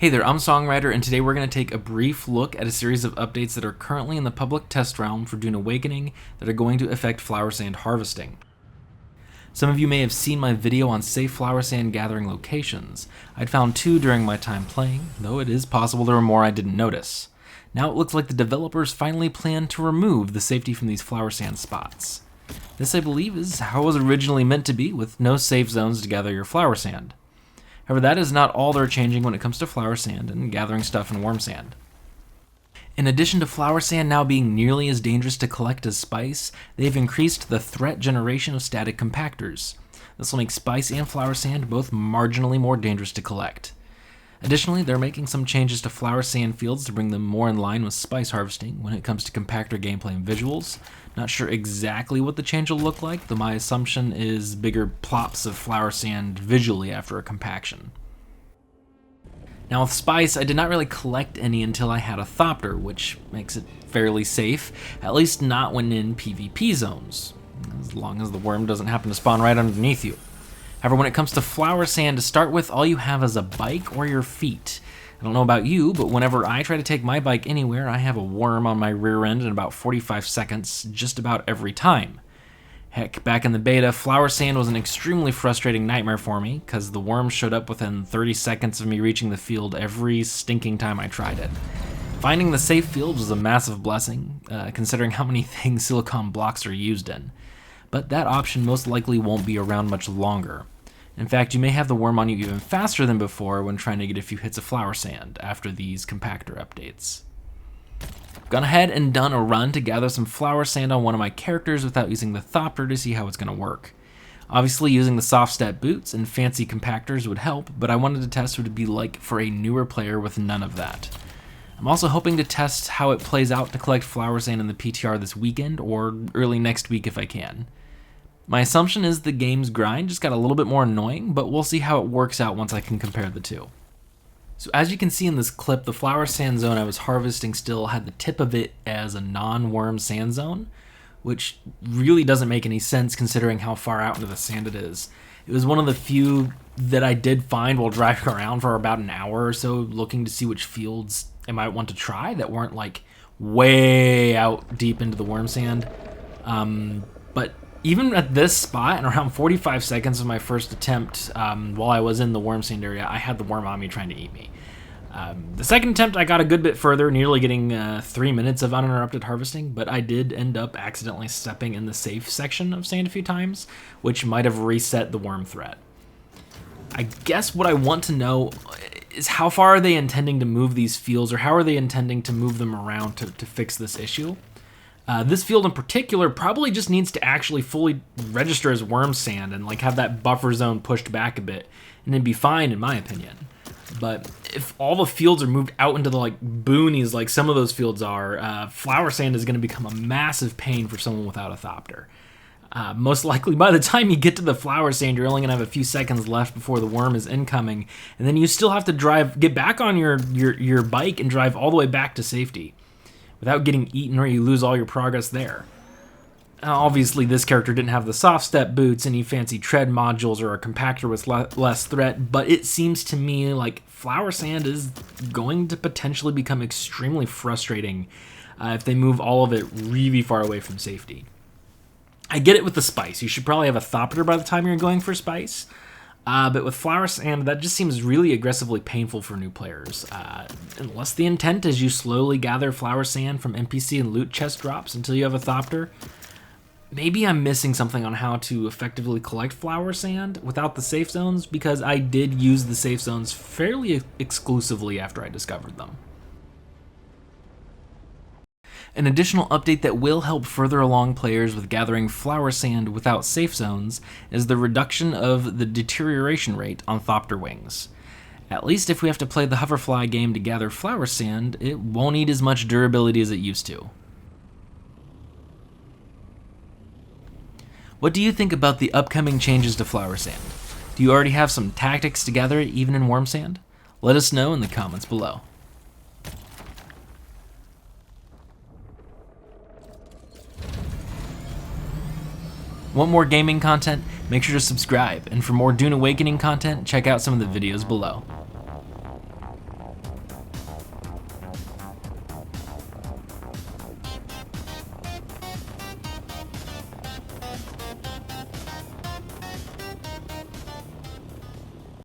Hey there, I'm SongRider, and today we're going to take a brief look at a series of updates that are currently in the public test realm for Dune Awakening that are going to affect flower sand harvesting. Some of you may have seen my video on safe flower sand gathering locations. I'd found 2 during my time playing, though it is possible there were more I didn't notice. Now it looks like the developers finally plan to remove the safety from these flower sand spots. This, I believe, is how it was originally meant to be, with no safe zones to gather your flower sand. However, that is not all they're changing when it comes to flower sand and gathering stuff in worm sand. In addition to flower sand now being nearly as dangerous to collect as spice, they've increased the threat generation of static compactors. This will make spice and flower sand both marginally more dangerous to collect. Additionally, they're making some changes to flower sand fields to bring them more in line with spice harvesting when it comes to compactor gameplay and visuals. Not sure exactly what the change will look like, though my assumption is bigger plops of flower sand visually after a compaction. Now with spice, I did not really collect any until I had a thopter, which makes it fairly safe, at least not when in PvP zones, as long as the worm doesn't happen to spawn right underneath you. However, when it comes to flower sand, to start with, all you have is a bike or your feet. I don't know about you, but whenever I try to take my bike anywhere, I have a worm on my rear end in about 45 seconds, just about every time. Heck, back in the beta, flower sand was an extremely frustrating nightmare for me, because the worm showed up within 30 seconds of me reaching the field every stinking time I tried it. Finding the safe field was a massive blessing, considering how many things silicone blocks are used in. But that option most likely won't be around much longer. In fact, you may have the worm on you even faster than before when trying to get a few hits of flower sand after these compactor updates. I've gone ahead and done a run to gather some flower sand on one of my characters without using the thopter to see how it's going to work. Obviously, using the soft step boots and fancy compactors would help, but I wanted to test what it would be like for a newer player with none of that. I'm also hoping to test how it plays out to collect flower sand in the PTR this weekend or early next week if I can. My assumption is the game's grind just got a little bit more annoying, but we'll see how it works out once I can compare the two. So as you can see in this clip, the flower sand zone I was harvesting still had the tip of it as a non-worm sand zone, which really doesn't make any sense considering how far out into the sand it is. It was one of the few that I did find while driving around for about an hour or so, looking to see which fields I might want to try that weren't like way out deep into the worm sand. But even at this spot, and around 45 seconds of my first attempt, while I was in the worm sand area, I had the worm on me trying to eat me. The second attempt, I got a good bit further, nearly getting 3 minutes of uninterrupted harvesting, but I did end up accidentally stepping in the safe section of sand a few times, which might have reset the worm threat. I guess what I want to know is how far are they intending to move these fields, or how are they intending to move them around to fix this issue? This field in particular probably just needs to actually fully register as worm sand and like have that buffer zone pushed back a bit, and it'd be fine in my opinion. But if all the fields are moved out into the like boonies like some of those fields are, flower sand is going to become a massive pain for someone without a thopter. Most likely by the time you get to the flower sand, you're only going to have a few seconds left before the worm is incoming, and then you still have to get back on your bike and drive all the way back to safety without getting eaten, or you lose all your progress there. Obviously, this character didn't have the soft step boots, any fancy tread modules, or a compactor with less threat, but it seems to me like flower sand is going to potentially become extremely frustrating if they move all of it really far away from safety. I get it with the spice. You should probably have a thopter by the time you're going for spice. But with flower sand, that just seems really aggressively painful for new players. Unless the intent is you slowly gather flower sand from NPC and loot chest drops until you have a thopter. Maybe I'm missing something on how to effectively collect flower sand without the safe zones, because I did use the safe zones fairly exclusively after I discovered them. An additional update that will help further along players with gathering flower sand without safe zones is the reduction of the deterioration rate on thopter wings. At least if we have to play the hoverfly game to gather flower sand, it won't need as much durability as it used to. What do you think about the upcoming changes to flower sand? Do you already have some tactics to gather it even in worm sand? Let us know in the comments below. Want more gaming content? Make sure to subscribe, and for more Dune Awakening content, check out some of the videos below.